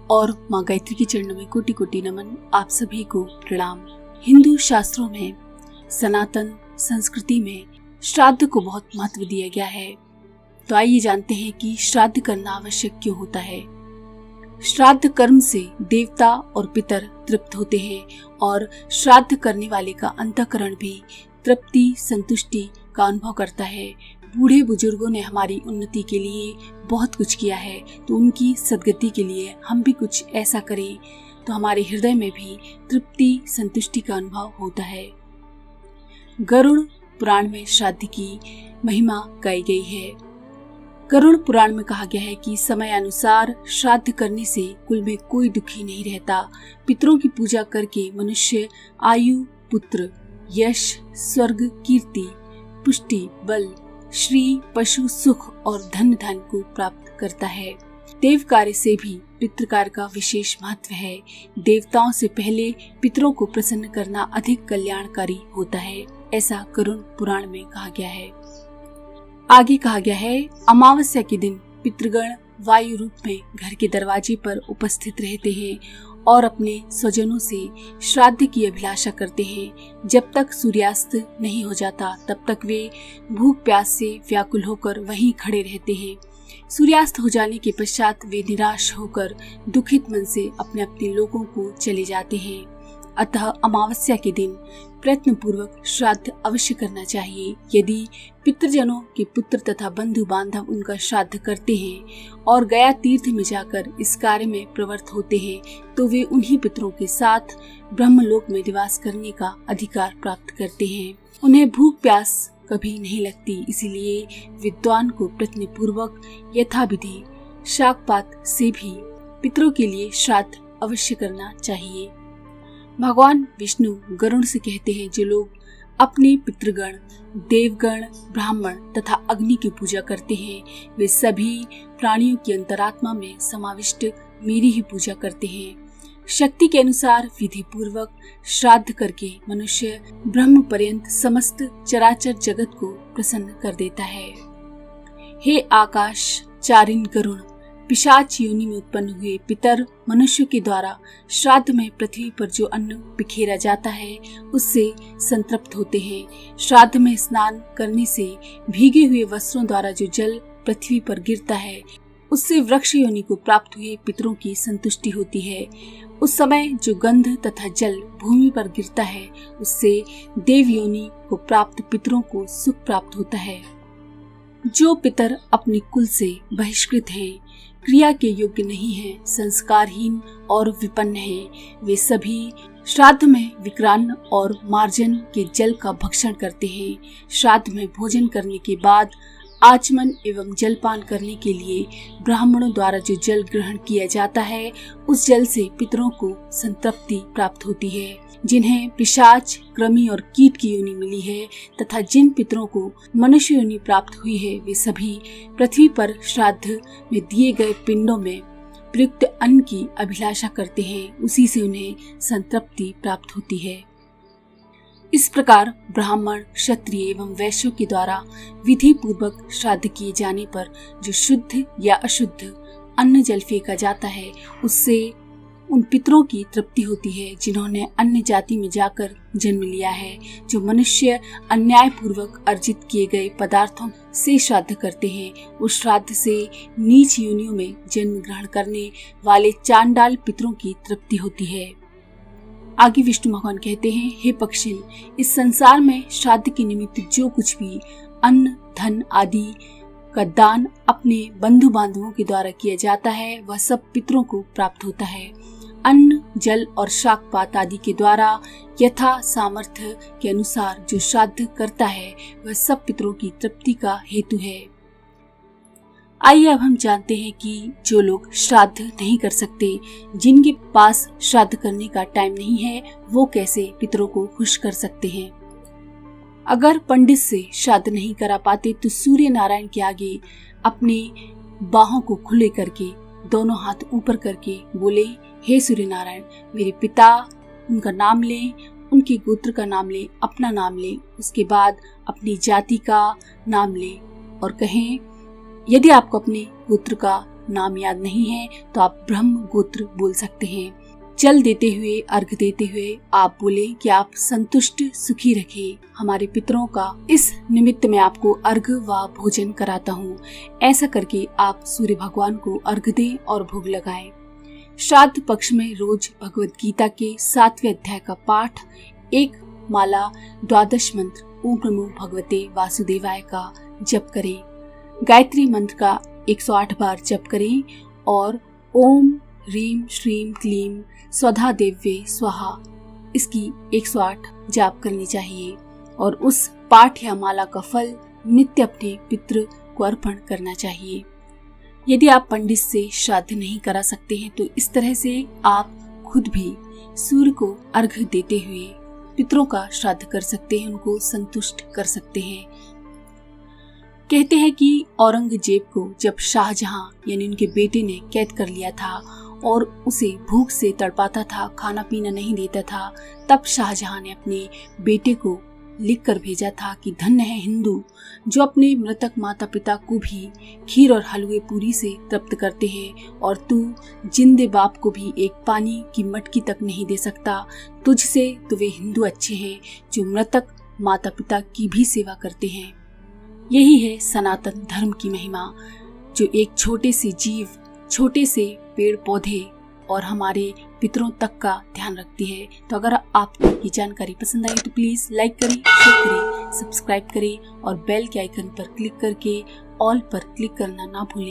और माँ गायत्री के चरणों में कोटि कोटि नमन। आप सभी को प्रणाम। हिंदू शास्त्रों में, सनातन संस्कृति में श्राद्ध को बहुत महत्व दिया गया है। तो आइए जानते हैं कि श्राद्ध करना आवश्यक क्यों होता है। श्राद्ध कर्म से देवता और पितर तृप्त होते हैं और श्राद्ध करने वाले का अंतःकरण भी तृप्ति संतुष्टि का अनुभव करता है। बूढ़े बुजुर्गों ने हमारी उन्नति के लिए बहुत कुछ किया है, तो उनकी सद्गति के लिए हम भी कुछ ऐसा करें तो हमारे हृदय में भी तृप्ति संतुष्टि का अनुभव होता है। गरुड़ पुराण में श्राद्ध की महिमा गाई गई है। गरुड़ पुराण में कहा गया है कि समय अनुसार श्राद्ध करने से कुल में कोई दुखी नहीं रहता। पितरों की पूजा करके मनुष्य आयु, पुत्र, यश, स्वर्ग, कीर्ति, पुष्टि, बल, श्री, पशु, सुख और धन को प्राप्त करता है। देव कार्य से भी पितृ कार्य का विशेष महत्व है। देवताओं से पहले पितरों को प्रसन्न करना अधिक कल्याणकारी होता है, ऐसा गरुड़ पुराण में कहा गया है। आगे कहा गया है, अमावस्या के दिन पितृगण वायु रूप में घर के दरवाजे पर उपस्थित रहते हैं और अपने स्वजनों से श्राद्ध की अभिलाषा करते हैं। जब तक सूर्यास्त नहीं हो जाता तब तक वे भूख प्यास से व्याकुल होकर वहीं खड़े रहते हैं। सूर्यास्त हो जाने के पश्चात वे निराश होकर दुखित मन से अपने अपने लोगों को चले जाते हैं। अतः अमावस्या के दिन प्रयत्न पूर्वक श्राद्ध अवश्य करना चाहिए। यदि पितृजनों के पुत्र तथा बंधु बांधव उनका श्राद्ध करते हैं और गया तीर्थ में जाकर इस कार्य में प्रवृत्त होते हैं तो वे उन्हीं पितरों के साथ ब्रह्मलोक में निवास करने का अधिकार प्राप्त करते हैं। उन्हें भूख प्यास कभी नहीं लगती, इसीलिए विद्वान को प्रयत्न पूर्वक यथाविधि शाकपात से भी पितरों के लिए श्राद्ध अवश्य करना चाहिए। भगवान विष्णु गरुड़ से कहते हैं, जो लोग अपने पितृगण, देवगण, ब्राह्मण तथा अग्नि की पूजा करते हैं वे सभी प्राणियों की अंतरात्मा में समाविष्ट मेरी ही पूजा करते हैं। शक्ति के अनुसार विधि पूर्वक श्राद्ध करके मनुष्य ब्रह्म पर्यंत समस्त चराचर जगत को प्रसन्न कर देता है। हे आकाश चारिन गरुड़, पिशाच योनि में उत्पन्न हुए पितर मनुष्य के द्वारा श्राद्ध में पृथ्वी पर जो अन्न बिखेरा जाता है उससे संतृप्त होते हैं। श्राद्ध में स्नान करने से भीगे हुए वस्त्रों द्वारा जो जल पृथ्वी पर गिरता है उससे वृक्ष योनि को प्राप्त हुए पितरों की संतुष्टि होती है। उस समय जो गंध तथा जल भूमि पर गिरता है उससे देव योनि को प्राप्त पितरों को सुख प्राप्त होता है। जो पितर अपने कुल से बहिष्कृत हैं, क्रिया के योग्य नहीं है, संस्कारहीन और विपन्न हैं, वे सभी श्राद्ध में विक्रान्न और मार्जन के जल का भक्षण करते हैं। श्राद्ध में भोजन करने के बाद आचमन एवं जलपान करने के लिए ब्राह्मणों द्वारा जो जल ग्रहण किया जाता है उस जल से पितरों को संतृप्ति प्राप्त होती है। जिन्हें पिशाच, कृमि और कीट की योनि मिली है तथा जिन पितरों को मनुष्य योनि प्राप्त हुई है वे सभी पृथ्वी पर श्राद्ध में दिए गए पिंडों में प्रयुक्त अन्न की अभिलाषा करते हैं, उसी से उन्हें संतृप्ति प्राप्त होती है। इस प्रकार ब्राह्मण, क्षत्रिय एवं वैश्यों के द्वारा विधि पूर्वक श्राद्ध किए जाने पर जो शुद्ध या अशुद्ध अन्न जल फेंका जाता है उससे उन पितरों की तृप्ति होती है जिन्होंने अन्य जाति में जाकर जन्म लिया है। जो मनुष्य अन्याय पूर्वक अर्जित किए गए पदार्थों से श्राद्ध करते हैं उस श्राद्ध से नीच योनियों में जन्म ग्रहण करने वाले चांडाल पितरों की तृप्ति होती है। आगे विष्णु भगवान कहते हैं, हे पक्षिण, इस संसार में श्राद्ध के निमित्त जो कुछ भी अन्न, धन आदि का दान अपने बंधु बांधवों के द्वारा किया जाता है वह सब पितरों को प्राप्त होता है। अन्न, जल और शाकपात आदि के द्वारा यथा सामर्थ्य के अनुसार जो श्राद्ध करता है वह सब पितरों की तृप्ति का हेतु है। आइए अब हम जानते हैं कि जो लोग श्राद्ध नहीं कर सकते, जिनके पास श्राद्ध करने का टाइम नहीं है, वो कैसे पितरों को खुश कर सकते हैं। अगर पंडित से श्राद्ध नहीं करा पाते तो सूर्य नारायण के आगे अपने बाहों को खुले करके दोनों हाथ ऊपर करके बोले, हे सूर्य नारायण, मेरे पिता, उनका नाम लें, उनके गोत्र का नाम लें, अपना नाम लें, उसके बाद अपनी जाति का नाम लें और कहें, यदि आपको अपने गोत्र का नाम याद नहीं है तो आप ब्रह्म गोत्र बोल सकते हैं। जल देते हुए, अर्घ देते हुए आप बोले कि आप संतुष्ट सुखी रखें हमारे पितरों का। इस निमित्त में आपको अर्घ व भोजन कराता हूँ। ऐसा करके आप सूर्य भगवान को अर्घ दें और भोग लगाएं। श्राद्ध पक्ष में रोज भगवत गीता के 7वें अध्याय का पाठ, एक माला 12 मंत्र ओम नमो भगवते वासुदेवाय का जप करें। गायत्री मंत्र का 108 बार जप करें और ओम ह्रीम श्रीम क्लीम स्वधा देव्ये स्वाहा इसकी 108 जाप करनी चाहिए और उस पाठ या माला का फल नित्य अपने पितृ को अर्पण करना चाहिए। यदि आप पंडित से श्राद्ध नहीं करा सकते हैं तो इस तरह से आप खुद भी सूर्य को अर्घ देते हुए पितरों का श्राद्ध कर सकते हैं, उनको संतुष्ट कर सकते हैं। कहते हैं कि औरंगजेब को जब शाहजहां यानी उनके बेटे ने कैद कर लिया था और उसे भूख से तड़पाता था, खाना पीना नहीं देता था, तब शाहजहां ने अपने बेटे को लिख कर भेजा था कि धन्य है हिंदू जो अपने मृतक माता पिता को भी खीर और हलवे पूरी से तृप्त करते हैं और तू जिंदे बाप को भी एक पानी की मटकी तक नहीं दे सकता। तुझसे तो वे हिंदू अच्छे हैं जो मृतक माता पिता की भी सेवा करते हैं। यही है सनातन धर्म की महिमा, जो एक छोटे से जीव, छोटे से पेड़ पौधे और हमारे पितरों तक का ध्यान रखती है। तो अगर आपको ये जानकारी पसंद आई तो प्लीज लाइक करें, शेयर करें, सब्सक्राइब करें और बेल के आइकन पर क्लिक करके ऑल पर क्लिक करना ना भूलें।